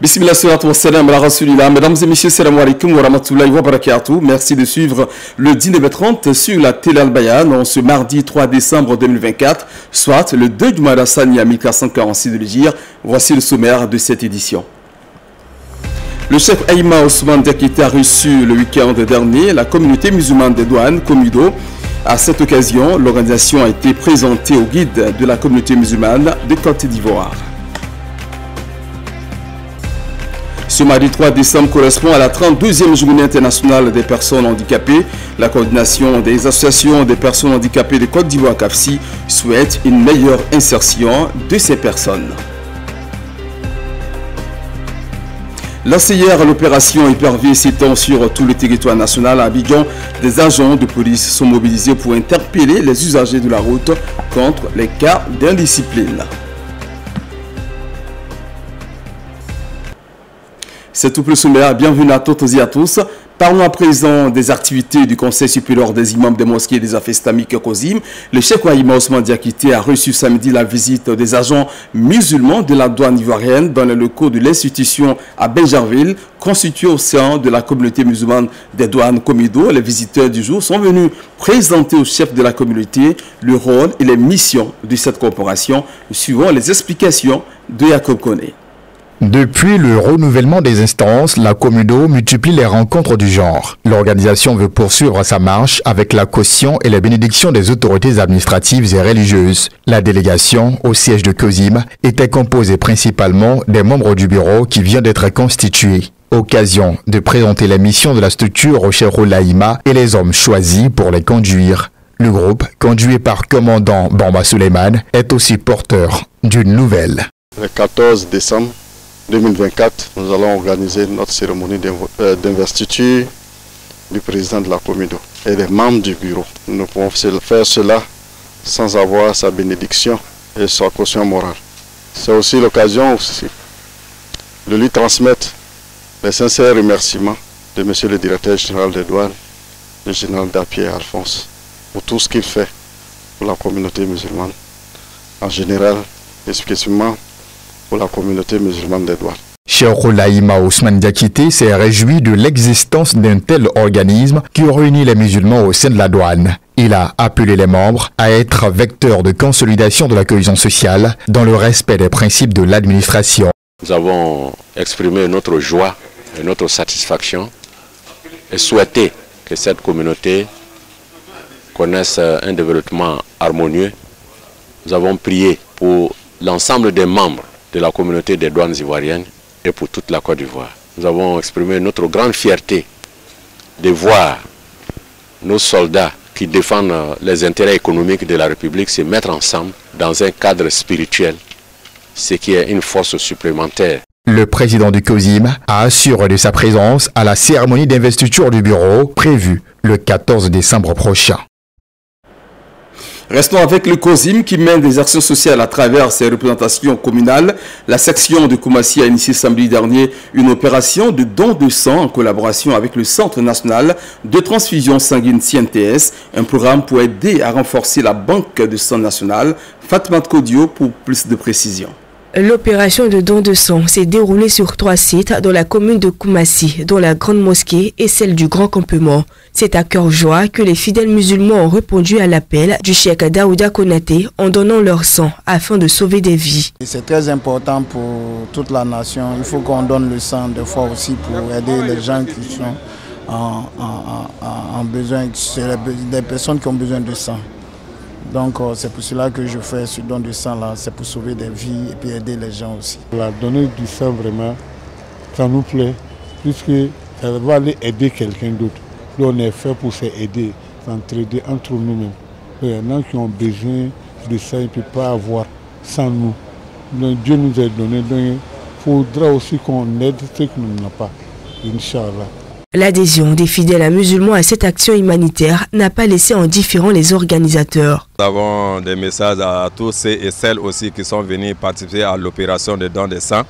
Bismillah, mesdames et messieurs, salam alaikum wa rahmatullahi wa barakatuh. Merci de suivre le 19h30 sur la télé Al-Bayan en ce mardi 3 décembre 2024, soit le 2 du mois d'Assani à 1446 de l'Hégire. Voici le sommaire de cette édition. Le chef Aïma Ousmane Diakité a reçu le week-end dernier la communauté musulmane des douanes, Comido. À cette occasion, l'organisation a été présentée au guide de la communauté musulmane de Côte d'Ivoire. Ce mardi 3 décembre correspond à la 32e journée internationale des personnes handicapées. La coordination des associations des personnes handicapées de Côte d'Ivoire CAFSI souhaite une meilleure insertion de ces personnes. Lancée hier, l'opération Hyper-V s'étend sur tout le territoire national. À Abidjan, des agents de police sont mobilisés pour interpeller les usagers de la route contre les cas d'indiscipline. C'est tout pour le sommaire. Bienvenue à toutes et à tous. Parlons à présent des activités du Conseil supérieur des imams des mosquées et des affaires islamiques COSIM. Le cheikh Aïma Ousmane Diakité a reçu samedi la visite des agents musulmans de la douane ivoirienne dans les locaux de l'institution à Benjerville, constituée au sein de la communauté musulmane des douanes Comido. Les visiteurs du jour sont venus présenter au chef de la communauté le rôle et les missions de cette corporation, suivant les explications de Jacob Koné. Depuis le renouvellement des instances, la Comido multiplie les rencontres du genre. L'organisation veut poursuivre sa marche avec la caution et les bénédictions des autorités administratives et religieuses. La délégation au siège de COSIM était composée principalement des membres du bureau qui vient d'être constitué. Occasion de présenter les missions de la structure au Cheikh Aïma et les hommes choisis pour les conduire. Le groupe, conduit par commandant Bamba Suleiman, est aussi porteur d'une nouvelle. Le 14 décembre 2024, nous allons organiser notre cérémonie d'investiture du président de la Comido et des membres du bureau. Nous ne pouvons faire cela sans avoir sa bénédiction et sa caution morale. C'est aussi l'occasion de lui transmettre les sincères remerciements de M. le directeur général des douanes, le général Dapier Alphonse, pour tout ce qu'il fait pour la communauté musulmane en général et spécifiquement pour la communauté musulmane des douanes. Cheikh Aïma Ousmane Diakité s'est réjoui de l'existence d'un tel organisme qui réunit les musulmans au sein de la douane. Il a appelé les membres à être vecteurs de consolidation de la cohésion sociale dans le respect des principes de l'administration. Nous avons exprimé notre joie et notre satisfaction et souhaité que cette communauté connaisse un développement harmonieux. Nous avons prié pour l'ensemble des membres de la communauté des douanes ivoiriennes et pour toute la Côte d'Ivoire. Nous avons exprimé notre grande fierté de voir nos soldats qui défendent les intérêts économiques de la République se mettre ensemble dans un cadre spirituel, ce qui est une force supplémentaire. Le président du COSIM a assuré de sa présence à la cérémonie d'investiture du bureau prévue le 14 décembre prochain. Restons avec le COSIM qui mène des actions sociales à travers ses représentations communales. La section de Koumassi a initié samedi dernier une opération de don de sang en collaboration avec le Centre national de transfusion sanguine CNTS, un programme pour aider à renforcer la banque de sang nationale. Fatma Kodio pour plus de précisions. L'opération de don de sang s'est déroulée sur 3 sites dans la commune de Koumassi, dont la grande mosquée et celle du Grand Campement. C'est à cœur joie que les fidèles musulmans ont répondu à l'appel du cheikh Daouda Konaté en donnant leur sang afin de sauver des vies. C'est très important pour toute la nation. Il faut qu'on donne le sang des fois aussi pour aider les gens qui sont en besoin, des personnes qui ont besoin de sang. Donc c'est pour cela que je fais ce don de sang là, c'est pour sauver des vies et puis aider les gens aussi. La donnée du sang vraiment, ça nous plaît, puisque ça va aller aider quelqu'un d'autre. Nous on est fait pour s'aider, s'entraider entre nous-mêmes. Il y en a qui ont besoin de ça, ils ne peuvent pas avoir sans nous. Donc Dieu nous a donné, donc il faudra aussi qu'on aide ceux qui n'en ont pas, Inch'Allah. L'adhésion des fidèles musulmans à cette action humanitaire n'a pas laissé indifférents les organisateurs. Nous avons des messages à tous ceux et celles aussi qui sont venus participer à l'opération de don de sang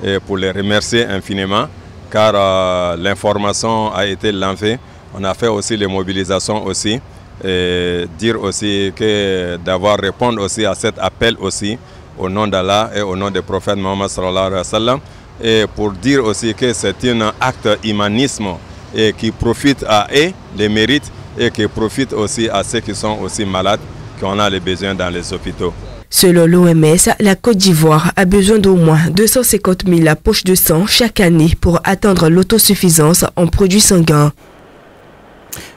et pour les remercier infiniment car l'information a été lancée. On a fait aussi les mobilisations aussi et dire aussi que d'avoir répondu aussi à cet appel aussi au nom d'Allah et au nom du prophète Mohammed sallallahu alayhi wa sallam. et pour dire aussi que c'est un acte humanisme et qui profite à eux, les mérites, et qui profite aussi à ceux qui sont aussi malades, qui en ont les besoins dans les hôpitaux. Selon l'OMS, la Côte d'Ivoire a besoin d'au moins 250 000 poches de sang chaque année pour atteindre l'autosuffisance en produits sanguins.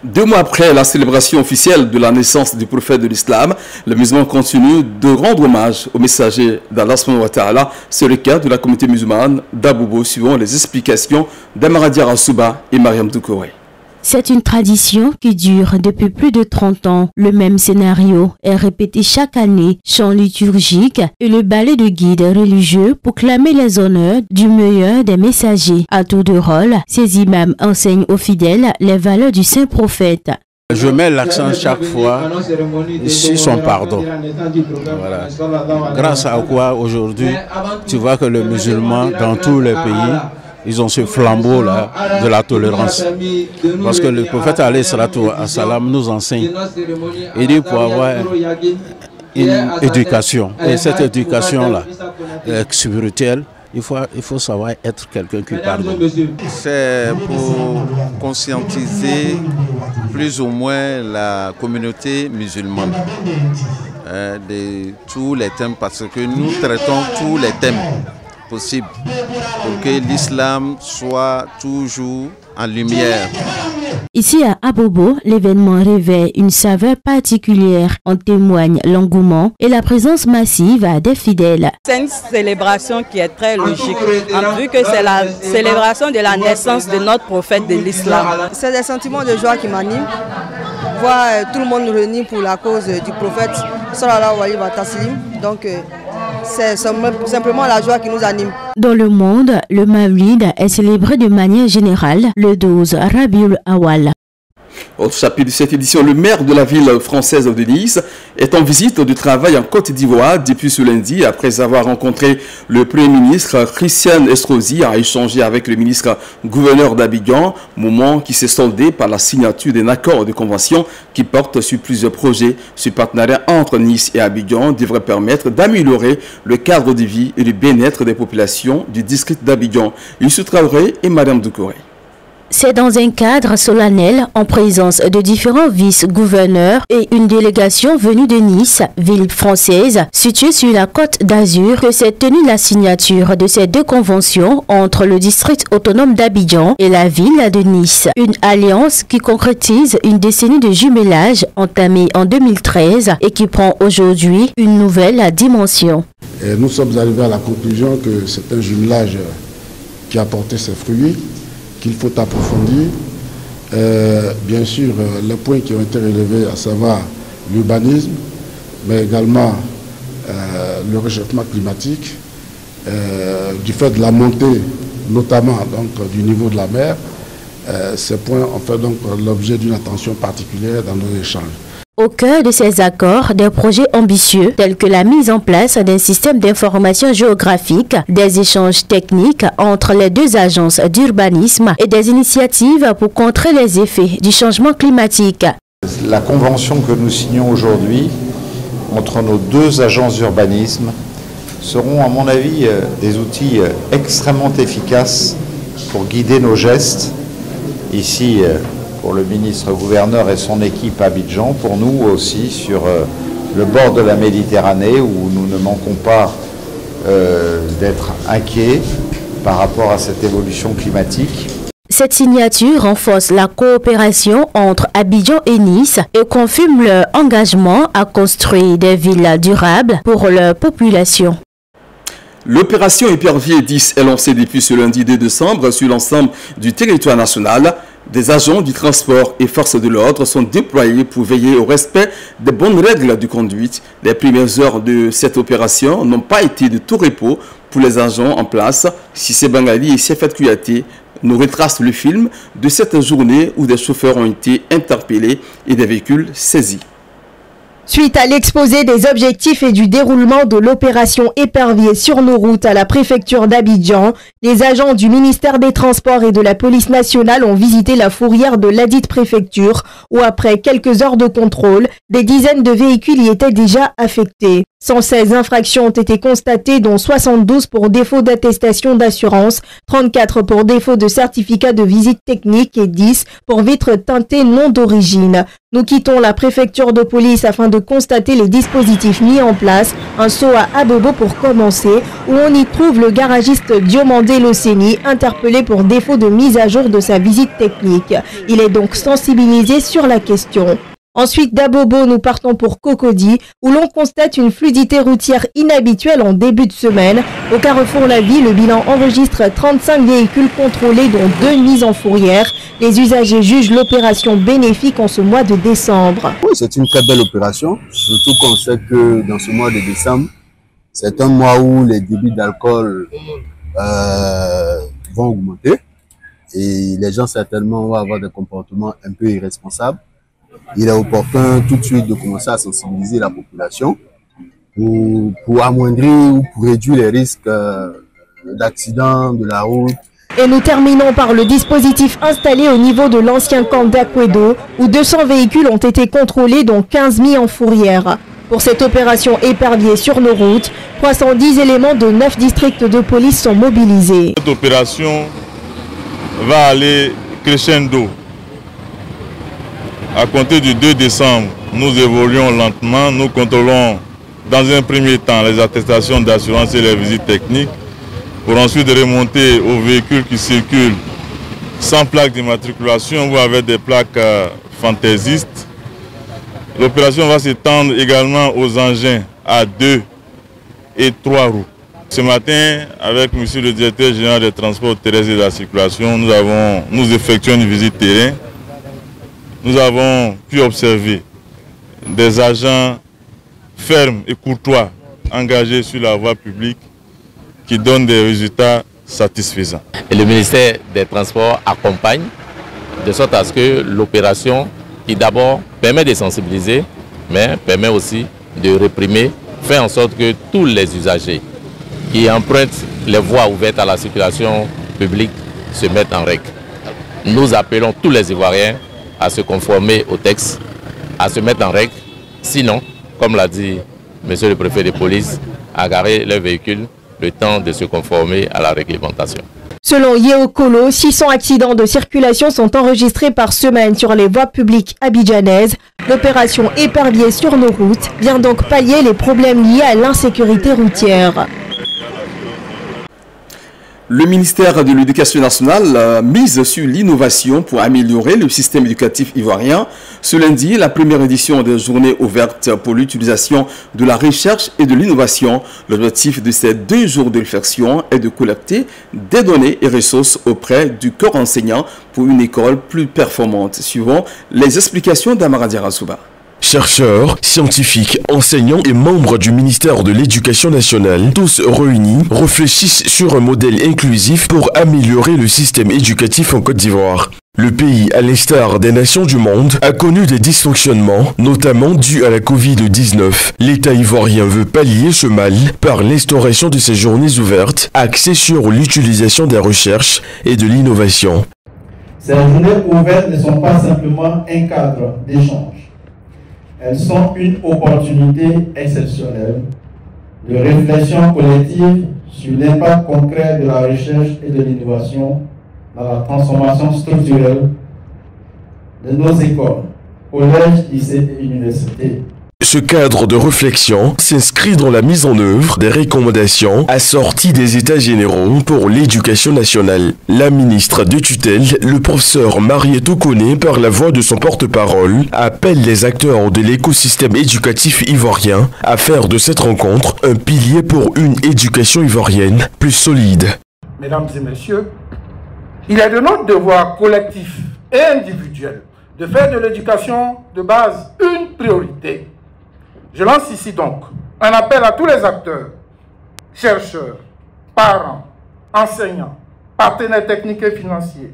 2 mois après la célébration officielle de la naissance du prophète de l'islam, le musulman continue de rendre hommage au messager d'Allah subhanahu wa ta'ala. C'est le cas de la communauté musulmane d'Abobo, suivant les explications d'Amaradia Rassouba et Mariam Doukouré. C'est une tradition qui dure depuis plus de 30 ans. Le même scénario est répété chaque année. Chants liturgiques et le ballet de guides religieux pour clamer les honneurs du meilleur des messagers. À tour de rôle, ces imams enseignent aux fidèles les valeurs du saint prophète. Je mets l'accent chaque fois sur son pardon. Voilà. Grâce à quoi aujourd'hui, tu vois que le musulman dans tous les pays, ils ont ce flambeau-là de la tolérance. Parce que le prophète alayhi salatu wa salam nous enseigne. Il dit pour avoir une éducation. Et cette éducation-là, spirituelle, il faut savoir être quelqu'un qui pardonne. C'est pour conscientiser plus ou moins la communauté musulmane de tous les thèmes, parce que nous traitons tous les thèmes possible pour que l'islam soit toujours en lumière. Ici à Abobo, l'événement revêt une saveur particulière. En témoigne l'engouement et la présence massive des fidèles. C'est une célébration qui est très logique, vu que c'est la célébration de la naissance de notre prophète de l'islam. C'est des sentiments de joie qui m'animent. Voir tout le monde réuni pour la cause du prophète sallallahu alayhi wa sallam. Donc c'est simplement la joie qui nous anime. Dans le monde, le Mawlid est célébré de manière générale le 12 Rabiul Awal. Au chapitre de cette édition, le maire de la ville française de Nice est en visite de travail en Côte d'Ivoire depuis ce lundi. Après avoir rencontré le Premier ministre, Christian Estrosi a échangé avec le ministre gouverneur d'Abidjan, moment qui s'est soldé par la signature d'un accord de convention qui porte sur plusieurs projets. Ce partenariat entre Nice et Abidjan devrait permettre d'améliorer le cadre de vie et le bien-être des populations du district d'Abidjan. Youssou Traoré et Madame Doukouré. C'est dans un cadre solennel en présence de différents vice-gouverneurs et une délégation venue de Nice, ville française située sur la Côte d'Azur, que s'est tenue la signature de ces deux conventions entre le district autonome d'Abidjan et la ville de Nice. Une alliance qui concrétise une décennie de jumelage entamée en 2013 et qui prend aujourd'hui une nouvelle dimension. Et nous sommes arrivés à la conclusion que c'est un jumelage qui a porté ses fruits, qu'il faut approfondir. Bien sûr, les points qui ont été relevés, à savoir l'urbanisme, mais également le réchauffement climatique, du fait de la montée, notamment donc, du niveau de la mer, ces points ont fait donc l'objet d'une attention particulière dans nos échanges. Au cœur de ces accords, des projets ambitieux tels que la mise en place d'un système d'information géographique, des échanges techniques entre les deux agences d'urbanisme et des initiatives pour contrer les effets du changement climatique. La convention que nous signons aujourd'hui entre nos deux agences d'urbanisme seront, à mon avis, des outils extrêmement efficaces pour guider nos gestes ici pour le ministre-gouverneur et son équipe à Abidjan, pour nous aussi sur le bord de la Méditerranée où nous ne manquons pas d'être inquiets par rapport à cette évolution climatique. Cette signature renforce la coopération entre Abidjan et Nice et confirme leur engagement à construire des villes durables pour leur population. L'opération Épervier 10 est lancée depuis ce lundi 2 décembre sur l'ensemble du territoire national. Des agents du transport et forces de l'ordre sont déployés pour veiller au respect des bonnes règles de conduite. Les premières heures de cette opération n'ont pas été de tout repos pour les agents en place. Cissé Bangali et Sefet Kouyaté nous retracent le film de cette journée où des chauffeurs ont été interpellés et des véhicules saisis. Suite à l'exposé des objectifs et du déroulement de l'opération Épervier sur nos routes à la préfecture d'Abidjan, les agents du ministère des Transports et de la police nationale ont visité la fourrière de ladite préfecture où après quelques heures de contrôle, des dizaines de véhicules y étaient déjà affectés. 116 infractions ont été constatées, dont 72 pour défaut d'attestation d'assurance, 34 pour défaut de certificat de visite technique et 10 pour vitres teintées non d'origine. Nous quittons la préfecture de police afin de constater les dispositifs mis en place. Un saut à Abobo pour commencer, où on y trouve le garagiste Diomandé Loceni, interpellé pour défaut de mise à jour de sa visite technique. Il est donc sensibilisé sur la question. Ensuite, d'Abobo, nous partons pour Cocody, où l'on constate une fluidité routière inhabituelle en début de semaine. Au carrefour La Vie, le bilan enregistre 35 véhicules contrôlés, dont 2 mises en fourrière. Les usagers jugent l'opération bénéfique en ce mois de décembre. Oui, c'est une très belle opération, surtout qu'on sait que dans ce mois de décembre, c'est un mois où les débits d'alcool vont augmenter et les gens certainement vont avoir des comportements un peu irresponsables. Il est opportun tout de suite de commencer à sensibiliser la population pour amoindrir ou pour réduire les risques d'accidents de la route. Et nous terminons par le dispositif installé au niveau de l'ancien camp d'Akwedo, où 200 véhicules ont été contrôlés, dont 15 mis en fourrière. Pour cette opération épervier sur nos routes, 310 éléments de 9 districts de police sont mobilisés. Cette opération va aller crescendo. À compter du 2 décembre, nous évoluons lentement. Nous contrôlons dans un premier temps les attestations d'assurance et les visites techniques pour ensuite remonter aux véhicules qui circulent sans plaque d'immatriculation ou avec des plaques fantaisistes. L'opération va s'étendre également aux engins à 2 et 3 roues. Ce matin, avec M. le directeur général des transports terrestres et de la circulation, nous effectuons une visite terrain. Nous avons pu observer des agents fermes et courtois engagés sur la voie publique qui donnent des résultats satisfaisants. Et le ministère des Transports accompagne de sorte à ce que l'opération, qui d'abord permet de sensibiliser, mais permet aussi de réprimer, fait en sorte que tous les usagers qui empruntent les voies ouvertes à la circulation publique se mettent en règle. Nous appelons tous les Ivoiriens à se conformer au texte, à se mettre en règle. Sinon, comme l'a dit monsieur le préfet de police, à garer leurs véhicules le temps de se conformer à la réglementation. Selon Yeokolo, 600 accidents de circulation sont enregistrés par semaine sur les voies publiques abidjanaises. L'opération épervier sur nos routes vient donc pallier les problèmes liés à l'insécurité routière. Le ministère de l'Éducation nationale mise sur l'innovation pour améliorer le système éducatif ivoirien. Ce lundi, la première édition des journées ouvertes pour l'utilisation de la recherche et de l'innovation. L'objectif de ces 2 jours de réflexion est de collecter des données et ressources auprès du corps enseignant pour une école plus performante. Suivant les explications d'Amara Diarasouba. Chercheurs, scientifiques, enseignants et membres du ministère de l'Éducation nationale, tous réunis, réfléchissent sur un modèle inclusif pour améliorer le système éducatif en Côte d'Ivoire. Le pays, à l'instar des nations du monde, a connu des dysfonctionnements, notamment dus à la Covid-19. L'État ivoirien veut pallier ce mal par l'instauration de ces journées ouvertes, axées sur l'utilisation des recherches et de l'innovation. Ces journées ouvertes ne sont pas simplement un cadre d'échange. Elles sont une opportunité exceptionnelle de réflexion collective sur l'impact concret de la recherche et de l'innovation dans la transformation structurelle de nos écoles, collèges, lycées et universités. Ce cadre de réflexion s'inscrit dans la mise en œuvre des recommandations assorties des États généraux pour l'éducation nationale. La ministre de tutelle, le professeur Marietou Koné, par la voix de son porte-parole, appelle les acteurs de l'écosystème éducatif ivoirien à faire de cette rencontre un pilier pour une éducation ivoirienne plus solide. Mesdames et messieurs, il est de notre devoir collectif et individuel de faire de l'éducation de base une priorité. Je lance ici donc un appel à tous les acteurs, chercheurs, parents, enseignants, partenaires techniques et financiers,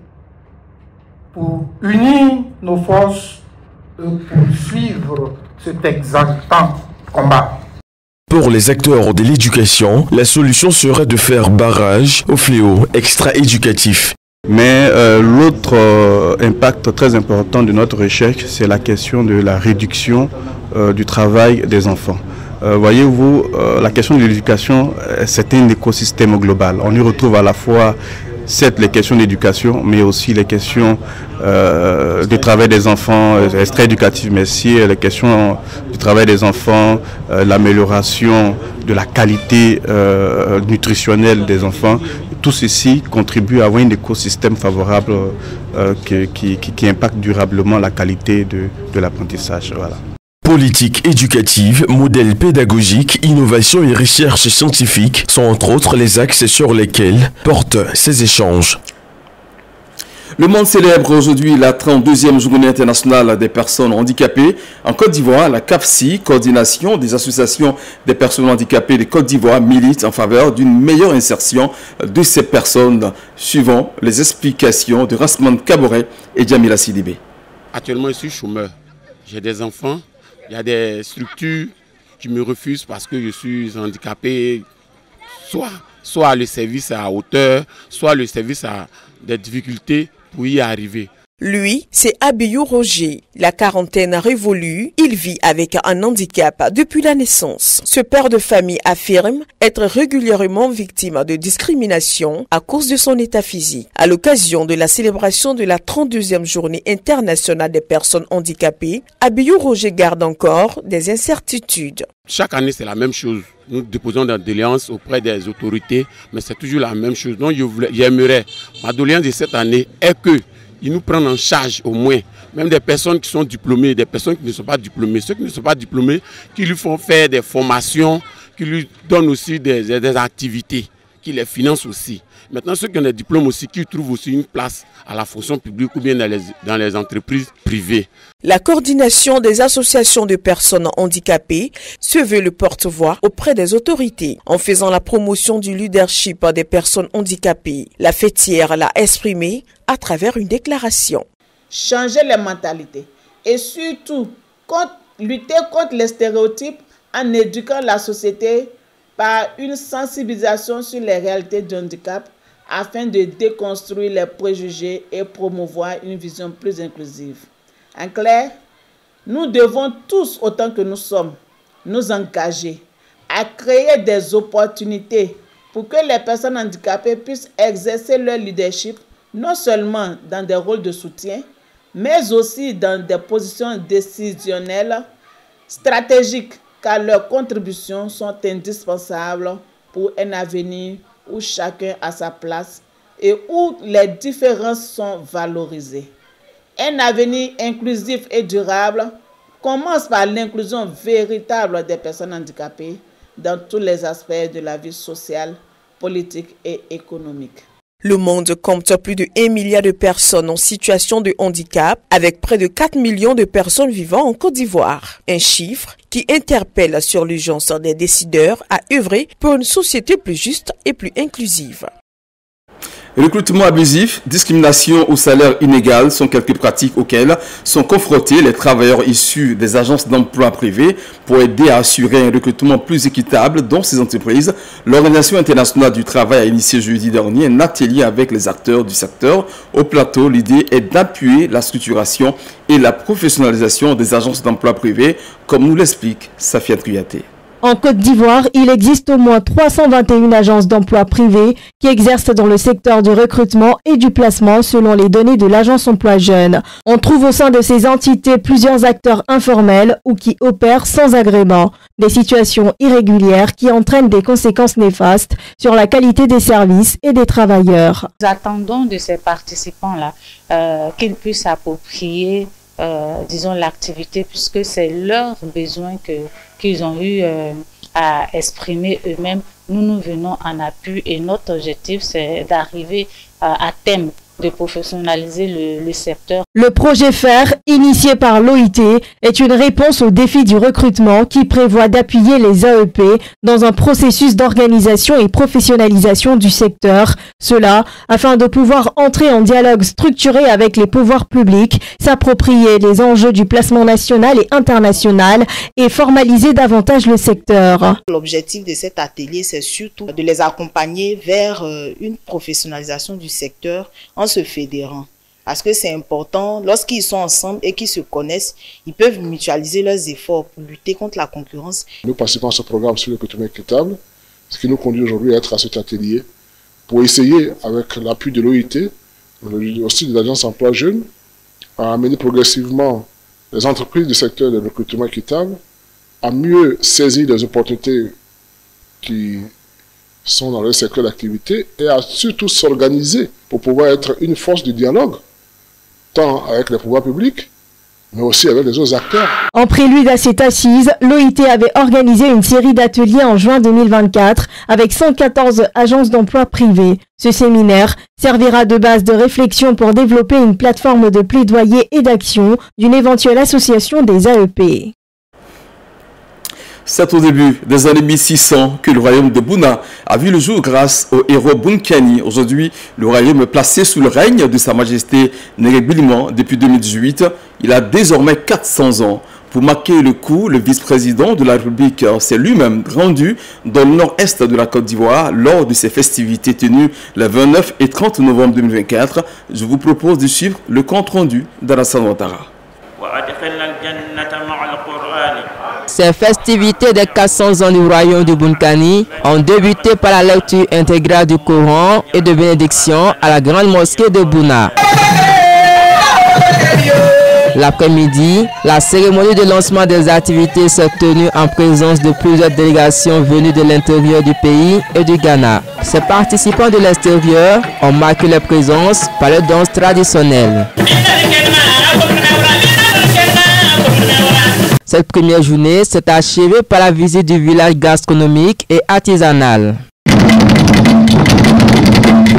pour unir nos forces et poursuivre cet exaltant combat. Pour les acteurs de l'éducation, la solution serait de faire barrage au fléau extra-éducatif. Mais l'autre impact très important de notre recherche, c'est la question de la réduction du travail des enfants. voyez-vous, la question de l'éducation, c'est un écosystème global. On y retrouve à la fois, certes, les questions d'éducation, mais aussi les questions du travail des enfants, extra éducatif, mais aussi les questions du travail des enfants, l'amélioration de la qualité nutritionnelle des enfants. Tout ceci contribue à avoir un écosystème favorable qui impacte durablement la qualité de l'apprentissage. Voilà. Politique éducative, modèle pédagogique, innovation et recherche scientifique sont entre autres les axes sur lesquels portent ces échanges. Le monde célèbre aujourd'hui la 32e journée internationale des personnes handicapées. En Côte d'Ivoire, la CAPSI, coordination des associations des personnes handicapées de Côte d'Ivoire, milite en faveur d'une meilleure insertion de ces personnes, suivant les explications de Rasman Kaboré et Djamila Sidibé. Actuellement, je suis chômeur. J'ai des enfants. Il y a des structures qui me refusent parce que je suis handicapé, soit le service à hauteur, soit le service à des difficultés pour y arriver. Lui, c'est Abiyou Roger. La quarantaine révolue, il vit avec un handicap depuis la naissance. Ce père de famille affirme être régulièrement victime de discrimination à cause de son état physique. À l'occasion de la célébration de la 32e journée internationale des personnes handicapées, Abiyou Roger garde encore des incertitudes. Chaque année, c'est la même chose. Nous déposons des doléances auprès des autorités, mais c'est toujours la même chose. Donc, j'aimerais, ma doléance de cette année est que ils nous prennent en charge au moins, même des personnes qui sont diplômées, des personnes qui ne sont pas diplômées. Ceux qui ne sont pas diplômés, qui lui font faire des formations, qui lui donnent aussi des activités, qui les financent aussi. Maintenant, ceux qui ont des diplômes aussi, qui trouvent aussi une place à la fonction publique ou bien dans les entreprises privées. La coordination des associations de personnes handicapées se veut le porte-voix auprès des autorités en faisant la promotion du leadership des personnes handicapées. La fêtière l'a exprimé à travers une déclaration. Changer les mentalités et surtout lutter contre les stéréotypes en éduquant la société par une sensibilisation sur les réalités du handicap afin de déconstruire les préjugés et promouvoir une vision plus inclusive. En clair, nous devons tous, autant que nous sommes, nous engager à créer des opportunités pour que les personnes handicapées puissent exercer leur leadership, non seulement dans des rôles de soutien, mais aussi dans des positions décisionnelles stratégiques, car leurs contributions sont indispensables pour un avenir où chacun a sa place et où les différences sont valorisées. Un avenir inclusif et durable commence par l'inclusion véritable des personnes handicapées dans tous les aspects de la vie sociale, politique et économique. Le monde compte plus de 1 milliard de personnes en situation de handicap, avec près de 4 millions de personnes vivant en Côte d'Ivoire. Un chiffre qui interpelle sur l'urgence des décideurs à œuvrer pour une société plus juste et plus inclusive. Recrutement abusif, discrimination ou salaire inégal sont quelques pratiques auxquelles sont confrontés les travailleurs issus des agences d'emploi privées pour aider à assurer un recrutement plus équitable dans ces entreprises. L'Organisation internationale du travail a initié jeudi dernier un atelier avec les acteurs du secteur. Au plateau, l'idée est d'appuyer la structuration et la professionnalisation des agences d'emploi privées, comme nous l'explique Safia Triaté. En Côte d'Ivoire, il existe au moins 321 agences d'emploi privées qui exercent dans le secteur du recrutement et du placement selon les données de l'Agence Emploi Jeunes. On trouve au sein de ces entités plusieurs acteurs informels ou qui opèrent sans agrément. Des situations irrégulières qui entraînent des conséquences néfastes sur la qualité des services et des travailleurs. Nous attendons de ces participants-là qu'ils puissent s'approprier disons l'activité, puisque c'est leur besoin qu'ils ont eu à exprimer eux-mêmes. Nous venons en appui et notre objectif c'est d'arriver à terme de professionnaliser le secteur. Le projet FAIR, initié par l'OIT, est une réponse au défi du recrutement qui prévoit d'appuyer les AEP dans un processus d'organisation et professionnalisation du secteur. Cela afin de pouvoir entrer en dialogue structuré avec les pouvoirs publics, s'approprier les enjeux du placement national et international et formaliser davantage le secteur. L'objectif de cet atelier, c'est surtout de les accompagner vers une professionnalisation du secteur en se fédérant. Parce que c'est important, lorsqu'ils sont ensemble et qu'ils se connaissent, ils peuvent mutualiser leurs efforts pour lutter contre la concurrence. Nous participons à ce programme sur le recrutement équitable, ce qui nous conduit aujourd'hui à être à cet atelier pour essayer, avec l'appui de l'OIT, aussi de l'Agence Emploi Jeunes, à amener progressivement les entreprises du secteur de recrutement équitable à mieux saisir les opportunités qui sont dans leur secteur d'activité et à surtout s'organiser pour pouvoir être une force de dialogue, tant avec les pouvoirs publics, mais aussi avec les autres acteurs. En prélude à cette assise, l'OIT avait organisé une série d'ateliers en juin 2024 avec 114 agences d'emploi privées. Ce séminaire servira de base de réflexion pour développer une plateforme de plaidoyer et d'action d'une éventuelle association des AEP. C'est au début des années 1600 que le royaume de Bouna a vu le jour grâce au héros Bunkani. Aujourd'hui, le royaume est placé sous le règne de Sa Majesté Nerebiliman depuis 2018. Il a désormais 400 ans. Pour marquer le coup, le vice-président de la République s'est lui-même rendu dans le nord-est de la Côte d'Ivoire lors de ses festivités tenues les 29 et 30 novembre 2024. Je vous propose de suivre le compte-rendu d'Alassane Ouattara. Ces festivités des 400 ans du royaume de Bunkani ont débuté par la lecture intégrale du Coran et de bénédiction à la grande mosquée de Bouna. L'après-midi, la cérémonie de lancement des activités s'est tenue en présence de plusieurs délégations venues de l'intérieur du pays et du Ghana. Ces participants de l'extérieur ont marqué leur présence par les danses traditionnelles. Cette première journée s'est achevée par la visite du village gastronomique et artisanal.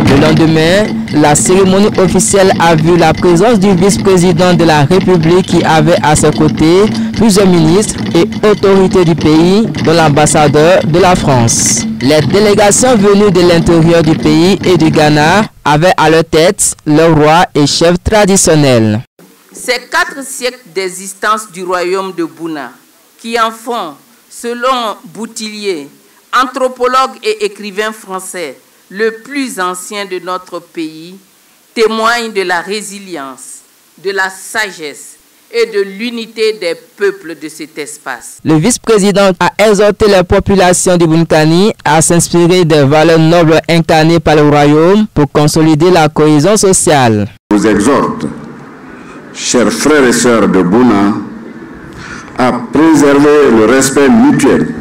Le lendemain, la cérémonie officielle a vu la présence du vice-président de la République qui avait à ses côtés plusieurs ministres et autorités du pays, dont l'ambassadeur de la France. Les délégations venues de l'intérieur du pays et du Ghana avaient à leur tête leur roi et chef traditionnel. Ces 4 siècles d'existence du royaume de Bouna, qui en font, selon Boutillier, anthropologue et écrivain français, le plus ancien de notre pays, témoignent de la résilience, de la sagesse et de l'unité des peuples de cet espace. Le vice-président a exhorté les populations du Bunkani à s'inspirer des valeurs nobles incarnées par le royaume pour consolider la cohésion sociale. Je vous exhorte, chers frères et sœurs de Bouna, à préserver le respect mutuel,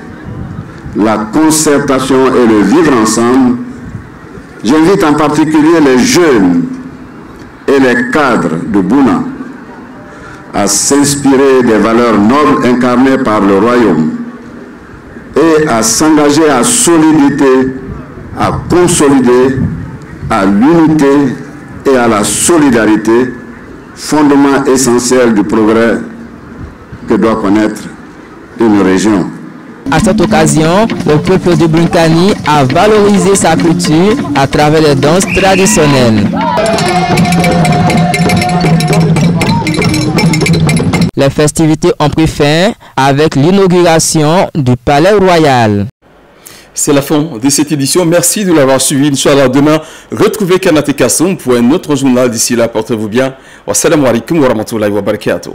la concertation et le vivre ensemble. J'invite en particulier les jeunes et les cadres de Bouna à s'inspirer des valeurs nobles incarnées par le royaume et à s'engager à solidité, à consolider, à l'unité et à la solidarité, fondement essentiel du progrès que doit connaître une région. À cette occasion, le peuple du Bunkani a valorisé sa culture à travers les danses traditionnelles. Les festivités ont pris fin avec l'inauguration du Palais Royal. C'est la fin de cette édition. Merci de l'avoir suivi. Inch'Allah, demain, retrouvez Kanate Kassoum pour un autre journal. D'ici là, portez-vous bien. Wassalamu alaikum wa rahmatullahi wa barakatuh.